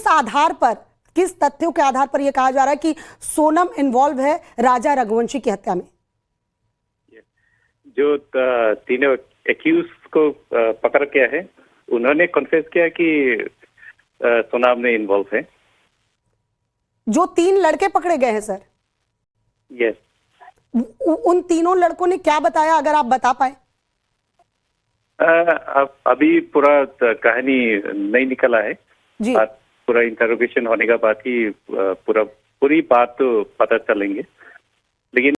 आधार पर, किस तथ्यों के आधार पर यह कहा जा रहा है कि सोनम इन्वॉल्व है राजा रघुवंशी की हत्या में? जो तीनों एक्यूज को पकड़ किया है, उन्होंने कन्फेस किया कि सोनम ने इन्वॉल्व है। जो 3 लड़के पकड़े गए हैं सर, यस, उन तीनों लड़कों ने क्या बताया, अगर आप बता पाए? अभी पूरा कहानी नहीं निकला है जी। पूरा इंटरोगेशन होने के बाद ही पूरी बात तो पता चलेंगे। लेकिन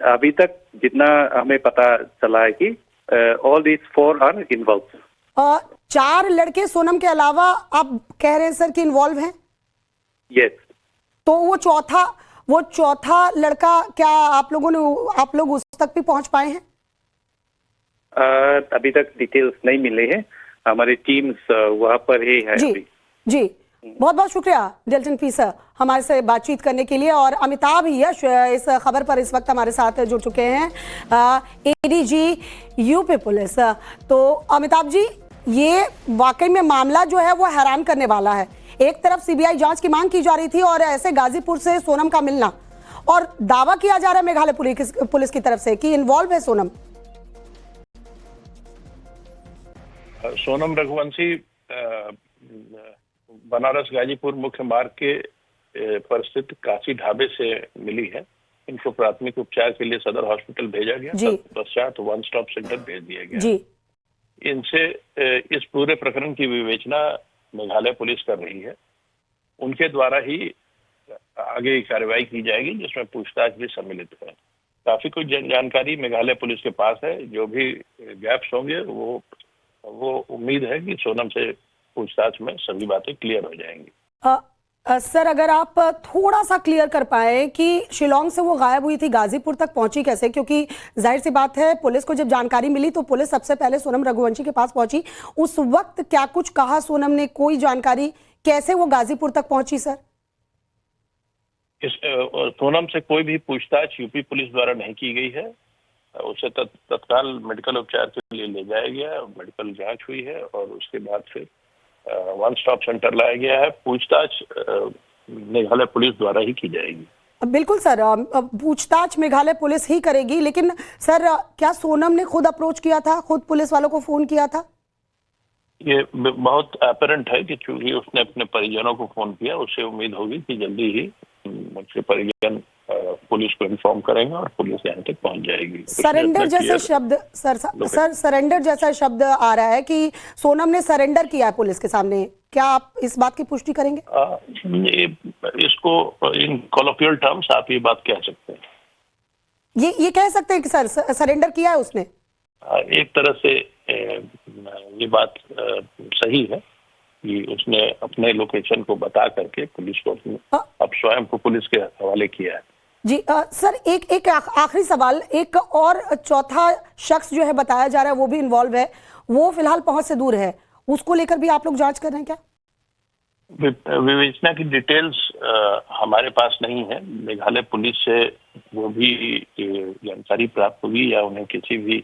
अभी तक जितना हमें पता चला है कि ऑल दीज 4 आर इन्वॉल्व। 4 लड़के सोनम के अलावा आप कह रहे हैं सर कि इन्वॉल्व हैं? यस। तो वो चौथा लड़का, क्या आप लोग उस तक भी पहुंच पाए हैं? अभी तक डिटेल्स नहीं मिले हैं, हमारी टीम्स वहां पर ही है। जी अभी। जी, बहुत बहुत शुक्रिया डेल्टन पी सर हमारे से बातचीत करने के लिए। और अमिताभ यश इस खबर पर इस वक्त हमारे साथ जुड़ चुके हैं, एडीजी यूपी पुलिस। तो अमिताभ जी, ये वाकई में मामला जो है वो हैरान करने वाला है। एक तरफ सीबीआई जांच की मांग की जा रही थी और ऐसे गाजीपुर से सोनम का मिलना, और दावा किया जा रहा है मेघालय पुलिस की तरफ से कि इन्वॉल्व है सोनम। सोनम रघुवंशी बनारस गाजीपुर मुख्य मार्ग के पर स्थित काशी ढाबे से मिली है। इनको प्राथमिक उपचार के लिए सदर हॉस्पिटल भेजा गया, पश्चात वन स्टॉप सेंटर भेज दिया गया जी। इनसे इस पूरे प्रकरण की विवेचना मेघालय पुलिस कर रही है। उनके द्वारा ही आगे कार्रवाई की जाएगी, जिसमें पूछताछ भी सम्मिलित है। काफी कुछ जानकारी मेघालय पुलिस के पास है। जो भी गैप्स होंगे वो उम्मीद है कि सोनम से पूछताछ में सभी बातें क्लियर हो जाएंगी। सर, अगर आप थोड़ा सा क्लियर कर पाए कि शिलोंग से वो गायब हुई थी, गाजीपुर तक पहुंची कैसे? क्योंकि जाहिर सी बात है, पुलिस को जब जानकारी मिली तो पुलिस सबसे पहले सोनम रघुवंशी के पास पहुंची। उस वक्त क्या कुछ कहा सोनम ने, कोई जानकारी, कैसे वो गाजीपुर तक पहुंची सर? सोनम से कोई भी पूछताछ यूपी पुलिस द्वारा नहीं की गई है। उसे तत्काल मेडिकल उपचार के लिए ले जाया गया, मेडिकल जांच हुई है और उसके बाद फिर वन स्टॉप सेंटर लाया गया है। पूछताछ मेघालय पुलिस द्वारा ही की जाएगी। बिल्कुल सर, पूछताछ मेघालय पुलिस ही करेगी। लेकिन सर, क्या सोनम ने खुद अप्रोच किया था, खुद पुलिस वालों को फोन किया था? ये बहुत अपरेंट है कि चूंकि उसने अपने परिजनों को फोन किया, उसे उम्मीद होगी कि जल्दी ही उसके परिजन पुलिस को इन्फॉर्म करेंगे और पुलिस यहाँ तक पहुंच जाएगी। सरेंडर जैसे शब्द सर सरेंडर जैसा शब्द आ रहा है कि सोनम ने सरेंडर किया है पुलिस के सामने, क्या आप इस बात की पुष्टि करेंगे? इसको इन कॉलोकियल टर्म्स आप ये बात कह सकते हैं। ये कह सकते हैं कि सर सरेंडर किया है उसने? एक तरह से ये बात सही है कि उसने अपने लोकेशन को बता करके पुलिस को अब स्वयं को पुलिस के हवाले किया है। जी सर, एक आखिरी सवाल, एक और चौथा शख्स जो है बताया जा रहा है वो भी इन्वॉल्व है, वो फिलहाल पहुंच से दूर है, उसको लेकर भी आप लोग जांच कर रहे हैं क्या? विवेचना की डिटेल्स हमारे पास नहीं है। मेघालय पुलिस से वो भी जानकारी प्राप्त हुई या उन्हें किसी भी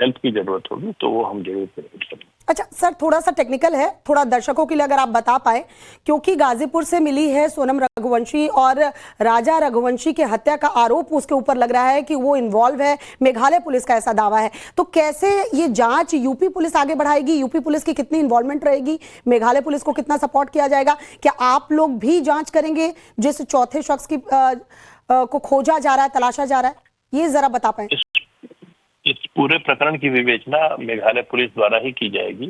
हेल्प की जरूरत होगी तो वो हम जरूर करेंगे। अच्छा सर, थोड़ा सा टेक्निकल है, थोड़ा दर्शकों के लिए अगर आप बता पाए, क्योंकि गाजीपुर से मिली है सोनम रघुवंशी और राजा रघुवंशी के हत्या का आरोप उसके ऊपर लग रहा है कि वो इन्वॉल्व है, मेघालय पुलिस का ऐसा दावा है। तो कैसे ये जांच यूपी पुलिस आगे बढ़ाएगी? यूपी पुलिस की कितनी इन्वॉल्वमेंट रहेगी? मेघालय पुलिस को कितना सपोर्ट किया जाएगा? क्या आप लोग भी जांच करेंगे जिस चौथे शख्स की को खोजा जा रहा है, तलाशा जा रहा है? ये जरा बता पाए। इस पूरे प्रकरण की विवेचना मेघालय पुलिस द्वारा ही की जाएगी।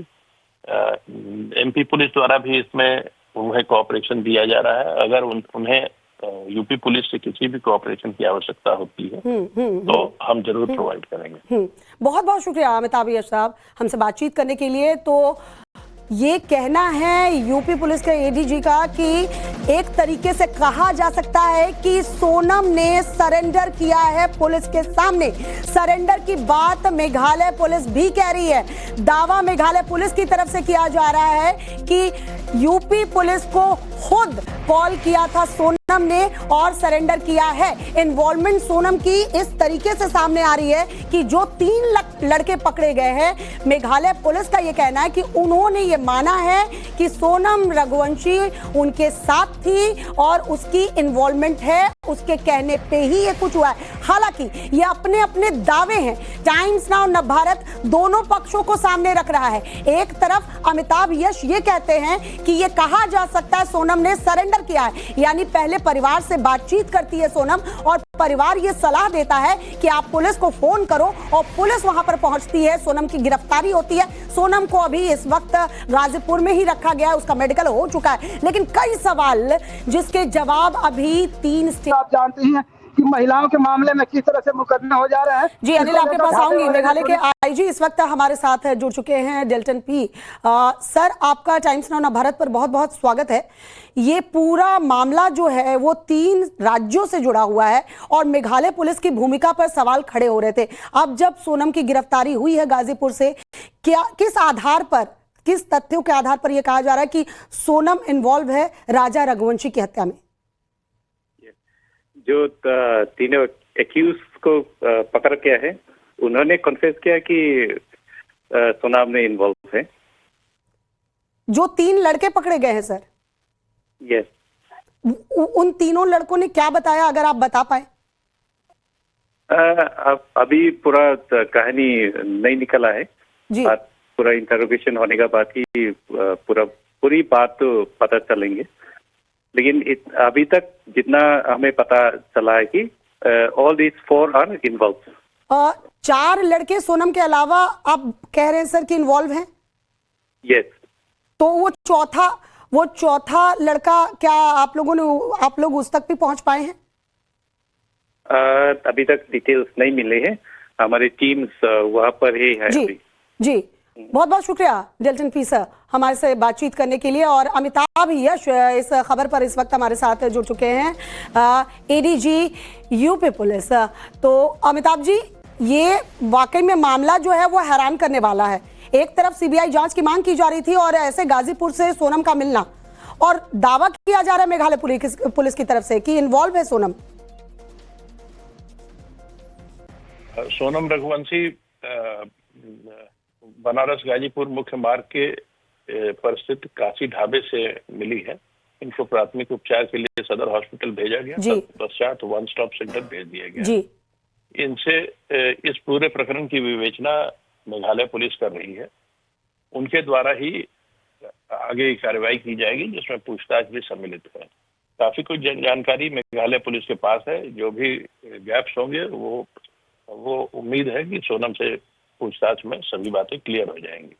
एमपी पुलिस द्वारा भी इसमें उन्हें कोऑपरेशन दिया जा रहा है। अगर उन्हें यूपी पुलिस से किसी भी कोऑपरेशन की आवश्यकता होती है तो हम जरूर प्रोवाइड करेंगे। बहुत बहुत शुक्रिया अमिताभ यश साहब हमसे बातचीत करने के लिए। तो ये कहना है यूपी पुलिस के एडीजी का कि एक तरीके से कहा जा सकता है कि सोनम ने सरेंडर किया है पुलिस के सामने। सरेंडर की बात मेघालय पुलिस भी कह रही है। दावा मेघालय पुलिस की तरफ से किया जा रहा है कि यूपी पुलिस को खुद कॉल किया था सोनम ने और सरेंडर किया है। इन्वॉल्वमेंट सोनम की इस तरीके से सामने आ रही है कि जो 3 लड़के पकड़े गए हैं, मेघालय पुलिस का यह कहना है कि उन्होंने ये माना है कि सोनम रघुवंशी उनके साथ थी और उसकी इन्वॉल्वमेंट है, उसके कहने पे ही ये कुछ हुआ है। हालांकि ये अपने अपने दावे हैं। टाइम्स नाउ नवभारत दोनों पक्षों को सामने रख रहा है। एक तरफ अमिताभ यश ये कहते हैं कि ये कहा जा सकता है सोनम ने सरेंडर किया है, यानी पहले परिवार से बातचीत करती है सोनम और परिवार ये सलाह देता है कि आप पुलिस को फोन करो और पुलिस वहां पर पहुंचती है, सोनम की गिरफ्तारी होती है। सोनम को अभी इस वक्त गाजीपुर में ही रखा गया है, उसका मेडिकल हो चुका है, लेकिन कई सवाल जिसके जवाब अभी 3 स्टेट। आप जानते हैं कि महिलाओं के मामले में किस तरह से मुकदमे हो जा रहे हैं। जी अनिल, आपके पास आऊंगी। मेघालय के आईजी इस वक्त हमारे साथ जुड़ चुके हैं, डेल्टन पी। सर, आपका टाइम्स नाउ भारत पर बहुत बहुत स्वागत है। ये पूरा मामला जो है वो 3 राज्यों से जुड़ा हुआ है और मेघालय पुलिस की भूमिका पर सवाल खड़े हो रहे थे। अब जब सोनम की गिरफ्तारी हुई है गाजीपुर से, क्या किस आधार पर, किस तथ्यों के आधार पर यह कहा जा रहा है कि सोनम इन्वॉल्व है राजा रघुवंशी की हत्या में? जो तीनों एक्यूज को पकड़ किया है, उन्होंने कन्फेस किया कि सोनम ने इन्वॉल्व है। जो 3 लड़के पकड़े गए हैं सर, यस, उन तीनों लड़कों ने क्या बताया, अगर आप बता पाए? अभी पूरा कहानी नहीं निकला है जी। पूरा इंटरोगेशन होने के बाद ही पूरी बात तो पता चलेंगे। लेकिन अभी तक जितना हमें पता चला है कि ऑल दीज 4 आर इन्वॉल्व। 4 लड़के सोनम के अलावा आप कह रहे हैं सर कि इन्वॉल्व हैं? यस। तो वो चौथा लड़का, क्या आप लोग उस तक भी पहुंच पाए हैं? अभी तक डिटेल्स नहीं मिले हैं, हमारी टीम्स वहां पर ही है। जी जी, बहुत बहुत शुक्रिया डेल्टन पी सर हमारे से बातचीत करने के लिए। और अमिताभ यश इस खबर पर इस वक्त हमारे साथ जुड़ चुके हैं, एडीजी यूपी पुलिस। तो अमिताभ जी, ये वाकई में मामला जो है वो हैरान करने वाला है। एक तरफ सीबीआई जांच की मांग की जा रही थी और ऐसे गाजीपुर से सोनम का मिलना, और दावा किया जा रहा है मेघालय पुलिस की तरफ से कि इन्वॉल्व है सोनम। सोनम रघुवंशी बनारस गाजीपुर मुख्य मार्ग के पर स्थित काशी ढाबे से मिली है। इनको प्राथमिक उपचार के लिए सदर हॉस्पिटल भेजा गया, पश्चात 1 स्टॉप सेंटर भेज दिया गया। जी। इनसे इस पूरे प्रकरण की विवेचना मेघालय पुलिस कर रही है। उनके द्वारा ही आगे कार्रवाई की जाएगी, जिसमें पूछताछ भी सम्मिलित है। काफी कुछ जानकारी मेघालय पुलिस के पास है। जो भी गैप्स होंगे वो उम्मीद है कि सोनम से पूछताछ में सभी बातें क्लियर हो जाएंगी।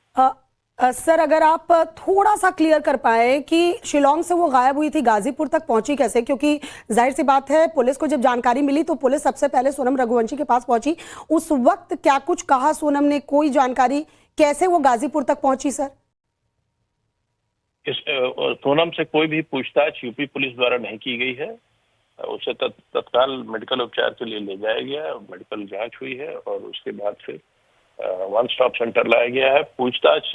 सर, अगर आप थोड़ा सा क्लियर कर पाए कि शिलोंग से वो गायब हुई थी, गाजीपुर तक पहुंची कैसे? क्योंकि जाहिर सी बात है, पुलिस को जब जानकारी मिली तो पुलिस सबसे पहले सोनम रघुवंशी के पास पहुंची। उस वक्त क्या कुछ कहा सोनम ने, कोई जानकारी, कैसे वो गाजीपुर तक पहुंची सर? सोनम से कोई भी पूछताछ यूपी पुलिस द्वारा नहीं की गई है। उसे तत्काल मेडिकल उपचार के लिए ले जाया गया, मेडिकल जांच हुई है और उसके बाद फिर 1 स्टॉप सेंटर लाया गया है। पूछताछ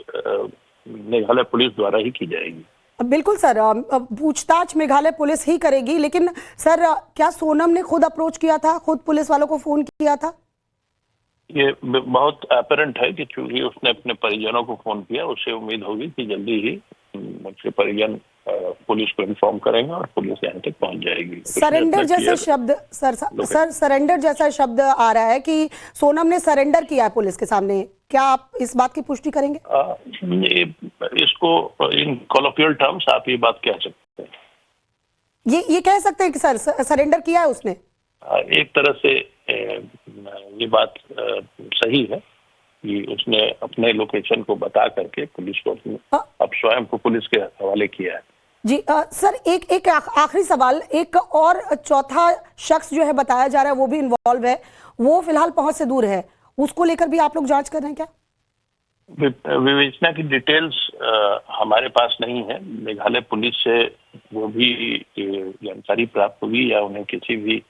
मेघालय पुलिस द्वारा ही की जाएगी। बिल्कुल सर, पूछताछ मेघालय पुलिस ही करेगी। लेकिन सर, क्या सोनम ने खुद अप्रोच किया था, खुद पुलिस वालों को फोन किया था? ये बहुत अपरेंट है कि चूंकि उसने अपने परिजनों को फोन किया, उससे उम्मीद होगी कि जल्दी ही उसके परिजन पुलिस को इन्फॉर्म करेंगे और पुलिस यहाँ तक पहुंच जाएगी। सरेंडर जैसे शब्द सर सरेंडर जैसा शब्द आ रहा है कि सोनम ने सरेंडर किया है पुलिस के सामने, क्या आप इस बात की पुष्टि करेंगे? इसको इन कॉलोकियल टर्म्स आप ये बात कह सकते हैं। ये कह सकते हैं कि सर सरेंडर किया है उसने? एक तरह से ये बात सही है कि उसने अपने लोकेशन को बता करके पुलिस को अब स्वयं को पुलिस के हवाले किया है। जी सर, एक आखिरी सवाल, एक और चौथा शख्स जो है बताया जा रहा है वो भी इन्वॉल्व है, वो फिलहाल पहुंच से दूर है, उसको लेकर भी आप लोग जांच कर रहे हैं क्या? विवेचना की डिटेल्स हमारे पास नहीं है। मेघालय पुलिस से वो भी जानकारी प्राप्त होगी या उन्हें किसी भी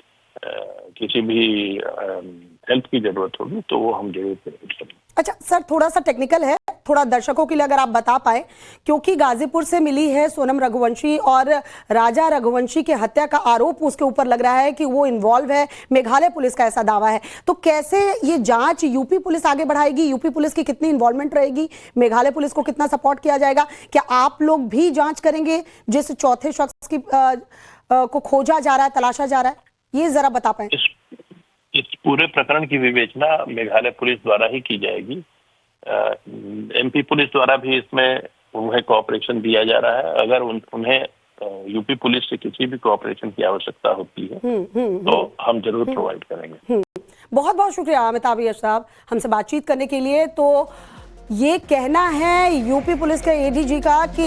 हेल्प की जरूरत होगी तो वो हम जरूर करेंगे। अच्छा सर, थोड़ा सा टेक्निकल है, थोड़ा दर्शकों के लिए अगर आप बता पाए, क्योंकि गाजीपुर से मिली है सोनम रघुवंशी और राजा रघुवंशी के हत्या का आरोप उसके ऊपर लग रहा है कि वो इन्वॉल्व है, मेघालय पुलिस का ऐसा दावा है। तो कैसे ये जांच यूपी पुलिस आगे बढ़ाएगी? यूपी पुलिस की कितनी इन्वॉल्वमेंट रहेगी? मेघालय पुलिस को कितना सपोर्ट किया जाएगा? क्या आप लोग भी जांच करेंगे जिस चौथे शख्स की को खोजा जा रहा है, तलाशा जा रहा है? ये जरा बता पाए। इस पूरे प्रकरण की विवेचना मेघालय पुलिस द्वारा ही की जाएगी। एमपी पुलिस द्वारा भी इसमें उन्हें कोऑपरेशन दिया जा रहा है। अगर उन्हें यूपी पुलिस से किसी भी कोऑपरेशन की आवश्यकता होती है तो हम जरूर प्रोवाइड करेंगे। बहुत बहुत शुक्रिया अमिताभ यश साहब हमसे बातचीत करने के लिए। तो ये कहना है यूपी पुलिस के एडीजी का कि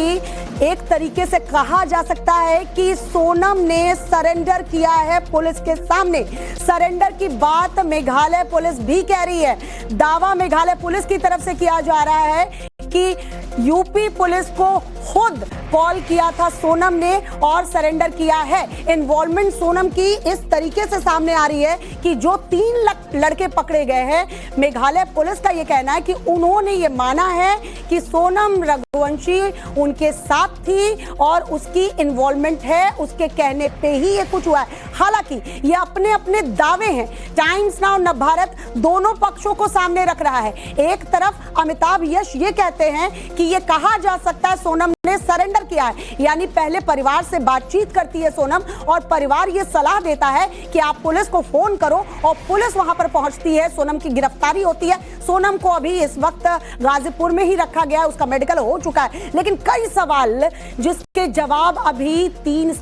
एक तरीके से कहा जा सकता है कि सोनम ने सरेंडर किया है पुलिस के सामने। सरेंडर की बात मेघालय पुलिस भी कह रही है। दावा मेघालय पुलिस की तरफ से किया जा रहा है कि यूपी पुलिस को खुद कॉल किया था सोनम ने और सरेंडर किया है। इन्वॉल्वमेंट सोनम की इस तरीके से सामने आ रही है कि जो 3 लड़के पकड़े गए हैं, मेघालय पुलिस का यह कहना है कि उन्होंने ये माना है कि सोनम रघुवंशी उनके साथ थी और उसकी इन्वॉल्वमेंट है, उसके कहने पे ही ये कुछ हुआ है। हालांकि ये अपने अपने दावे हैं। टाइम्स नाउ नवभारत दोनों पक्षों को सामने रख रहा है। एक तरफ अमिताभ यश ये कहते हैं कि ये कहा जा सकता है सोनम ने सरेंडर किया है, यानी पहले परिवार से बातचीत करती है सोनम और परिवार ये सलाह देता है कि आप पुलिस को फोन करो और पुलिस वहां पर पहुंचती है, सोनम की गिरफ्तारी होती है। सोनम को अभी इस वक्त गाजीपुर में ही रखा गया है, उसका मेडिकल हो चुका है। लेकिन कई सवाल जिसके जवाब अभी 3